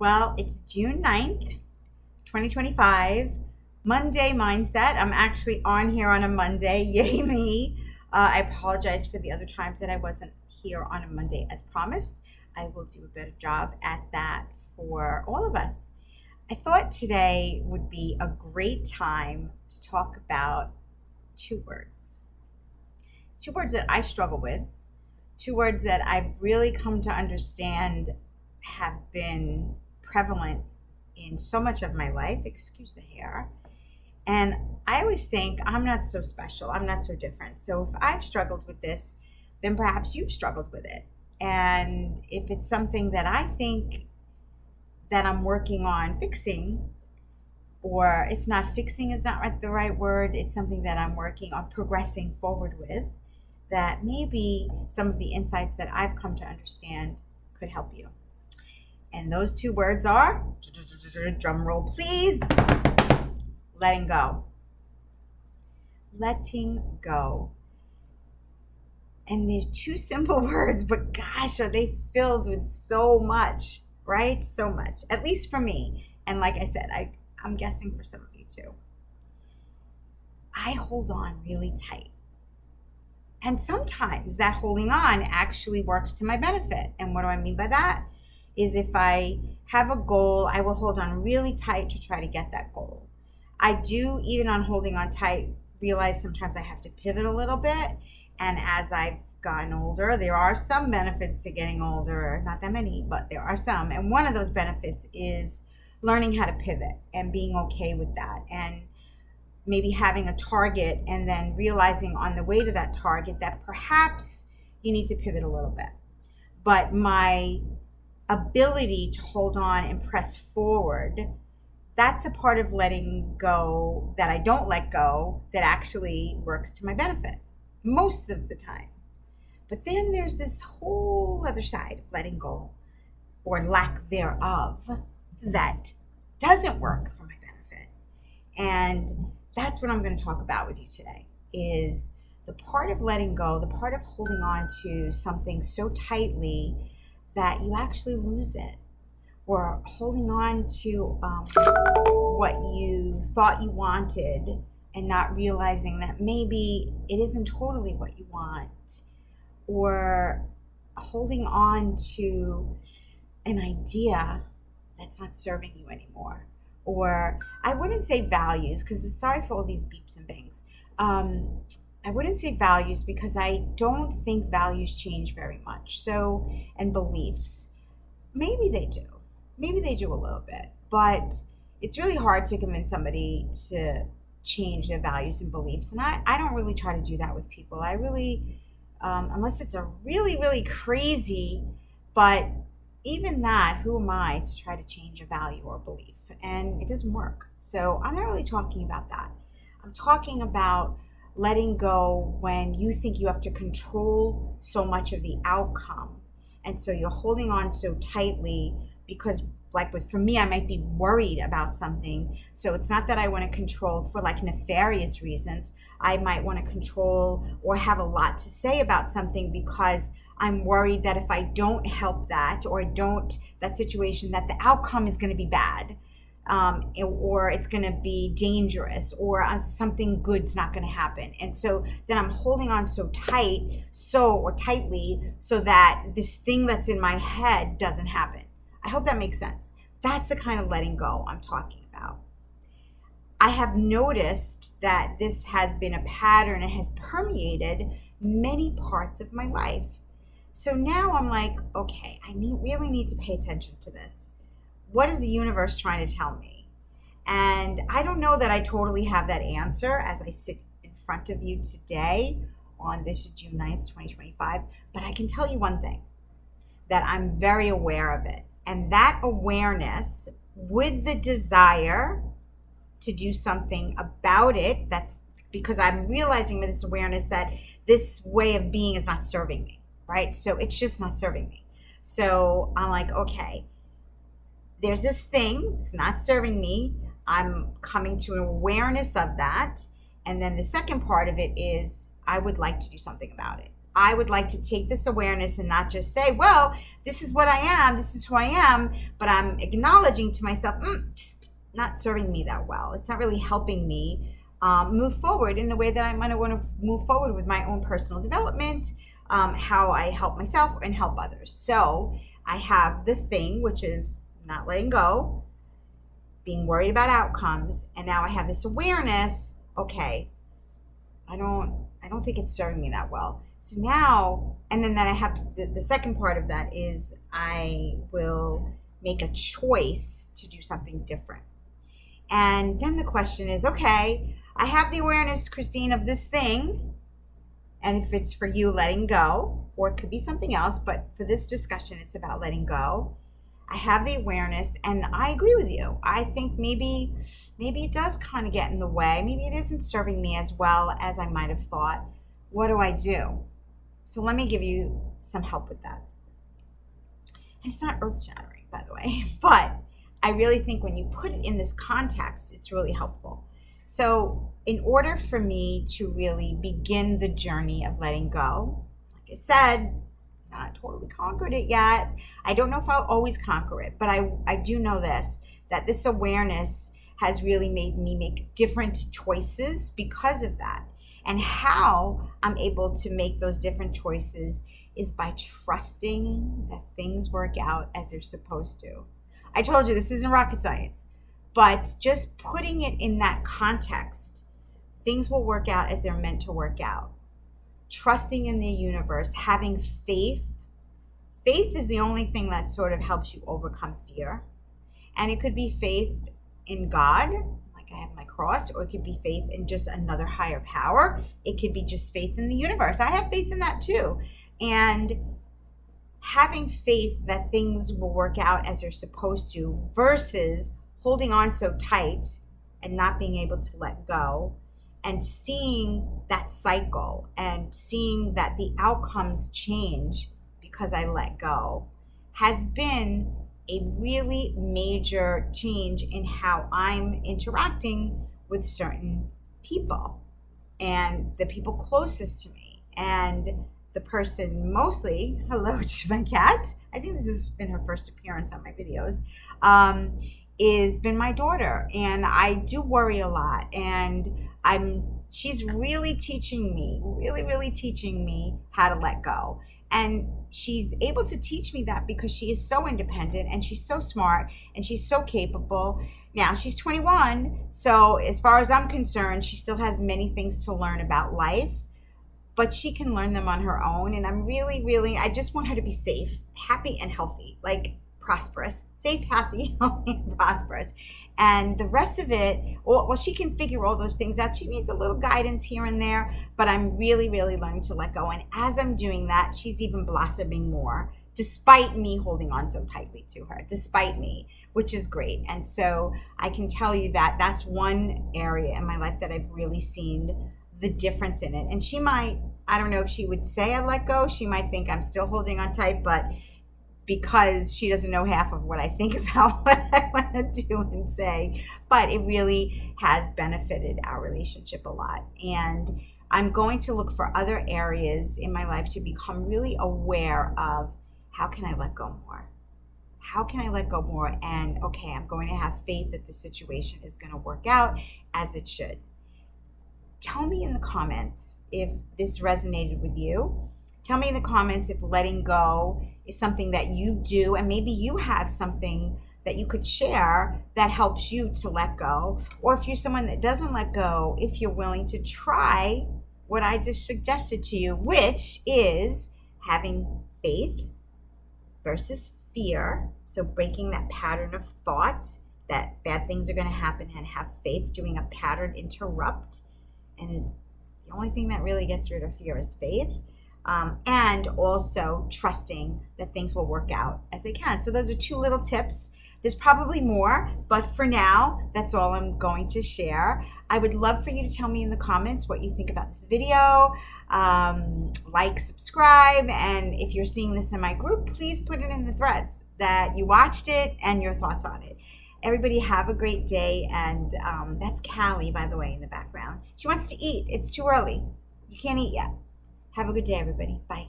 Well, it's June 9th, 2025, Monday Mindset. I'm actually on here on a Monday. Yay me. I apologize for the other times that I wasn't here on a Monday as promised. I will do a better job at that for all of us. I thought today would be a great time to talk about two words. Two words that I struggle with, two words that I've really come to understand have been prevalent in so much of my life. Excuse the hair. And I always think I'm not so special. I'm not so different. So if I've struggled with this, then perhaps you've struggled with it. And if it's something that I think that I'm working on fixing, or if not fixing is not the right word, it's something that I'm working on progressing forward with, that maybe some of the insights that I've come to understand could help you. And those two words are, drum roll please, letting go. Letting go. And they're two simple words, but gosh, are they filled with so much, right? So much, at least for me. And like I said, I'm guessing for some of you too. I hold on really tight. And sometimes that holding on actually works to my benefit. And what do I mean by that? Is if I have a goal, I will hold on really tight to try to get that goal. I do, even on holding on tight, realize sometimes I have to pivot a little bit. And as I've gotten older, there are some benefits to getting older, not that many, but there are some. And one of those benefits is learning how to pivot and being okay with that. And maybe having a target and then realizing on the way to that target that perhaps you need to pivot a little bit. But my ability to hold on and press forward, that's a part of letting go that I don't let go that actually works to my benefit most of the time. But then there's this whole other side of letting go, or lack thereof, that doesn't work for my benefit. And that's what I'm going to talk about with you today, is the part of letting go, the part of holding on to something so tightly that you actually lose it, or holding on to what you thought you wanted and not realizing that maybe it isn't totally what you want, or holding on to an idea that's not serving you anymore. Or I wouldn't say values, because sorry for all these beeps and bangs. I wouldn't say values because I don't think values change very much. So, and beliefs, maybe they do. Maybe they do a little bit, but it's really hard to convince somebody to change their values and beliefs. And I don't really try to do that with people. I really, unless it's a really, really crazy, but even that, who am I to try to change a value or belief? And it doesn't work. So I'm not really talking about that. I'm talking about letting go when you think you have to control so much of the outcome. And so you're holding on so tightly because, like for me, I might be worried about something. So it's not that I want to control for like nefarious reasons. I might want to control or have a lot to say about something because I'm worried that if I don't help that or don't that situation, that the outcome is going to be bad, or it's going to be dangerous, or something good's not going to happen. And so then I'm holding on so tightly so that this thing that's in my head doesn't happen. I hope that makes sense. That's the kind of letting go I'm talking about. I have noticed that this has been a pattern and has permeated many parts of my life. So now I'm like, okay, I really need to pay attention to this. What is the universe trying to tell me? And I don't know that I totally have that answer as I sit in front of you today on this June 9th, 2025. But I can tell you one thing, that I'm very aware of it. And that awareness with the desire to do something about it, that's because I'm realizing with this awareness that this way of being is not serving me. Right? So it's just not serving me. So I'm like, okay, there's this thing, it's not serving me. I'm coming to an awareness of that. And then the second part of it is I would like to do something about it. I would like to take this awareness and not just say, well, this is what I am, this is who I am, but I'm acknowledging to myself, it's not serving me that well. It's not really helping me move forward in the way that I might want to move forward with my own personal development, how I help myself and help others. So I have the thing, which is not letting go, being worried about outcomes, and now I have this awareness, okay, I don't think it's serving me that well. So now, and then I have the second part of that is I will make a choice to do something different. And then the question is, okay, I have the awareness, Christine, of this thing. And if it's for you, letting go, or it could be something else, but for this discussion, it's about letting go. I have the awareness, and I agree with you. I think maybe it does kind of get in the way. Maybe it isn't serving me as well as I might have thought. What do I do? So let me give you some help with that. And it's not earth-shattering, by the way, but I really think when you put it in this context, it's really helpful. So in order for me to really begin the journey of letting go, like I said, not totally conquered it yet. I don't know if I'll always conquer it, but I do know this, that this awareness has really made me make different choices because of that. And how I'm able to make those different choices is by trusting that things work out as they're supposed to. I told you this isn't rocket science, but just putting it in that context, things will work out as they're meant to work out. Trusting in the universe, having faith. Faith is the only thing that sort of helps you overcome fear. And it could be faith in God, like I have my cross, or it could be faith in just another higher power. It could be just faith in the universe. I have faith in that too. And having faith that things will work out as they're supposed to versus holding on so tight and not being able to let go, and seeing that cycle and seeing that the outcomes change because I let go has been a really major change in how I'm interacting with certain people and the people closest to me. And the person mostly, hello to my cat, I think this has been her first appearance on my videos, is been my daughter. And I do worry a lot, and she's really teaching me how to let go. And she's able to teach me that because she is so independent and she's so smart and she's so capable. Now she's 21, so as far as I'm concerned, she still has many things to learn about life, but she can learn them on her own. And I'm really, I just want her to be safe, happy, and healthy, like prosperous, safe, happy, healthy, and prosperous. And the rest of it, well, she can figure all those things out. She needs a little guidance here and there, but I'm really learning to let go. And as I'm doing that, she's even blossoming more, despite me holding on so tightly to her, despite me, which is great. And so I can tell you that that's one area in my life that I've really seen the difference in it. And she might, I don't know if she would say I let go. She might think I'm still holding on tight, but because she doesn't know half of what I think about what I want to do and say, but it really has benefited our relationship a lot. And I'm going to look for other areas in my life to become really aware of, how can I let go more? How can I let go more? And okay, I'm going to have faith that the situation is going to work out as it should. Tell me in the comments if this resonated with you. Tell me in the comments if letting go is something that you do, and maybe you have something that you could share that helps you to let go. Or if you're someone that doesn't let go, if you're willing to try what I just suggested to you, which is having faith versus fear. So breaking that pattern of thoughts that bad things are going to happen, and have faith, doing a pattern interrupt. And the only thing that really gets rid of fear is faith. And also trusting that things will work out as they can. So those are two little tips. There's probably more, but for now, that's all I'm going to share. I would love for you to tell me in the comments what you think about this video. Like, subscribe, and if you're seeing this in my group, please put it in the threads that you watched it and your thoughts on it. Everybody have a great day, and that's Callie, by the way, in the background. She wants to eat. It's too early. You can't eat yet. Have a good day, everybody. Bye.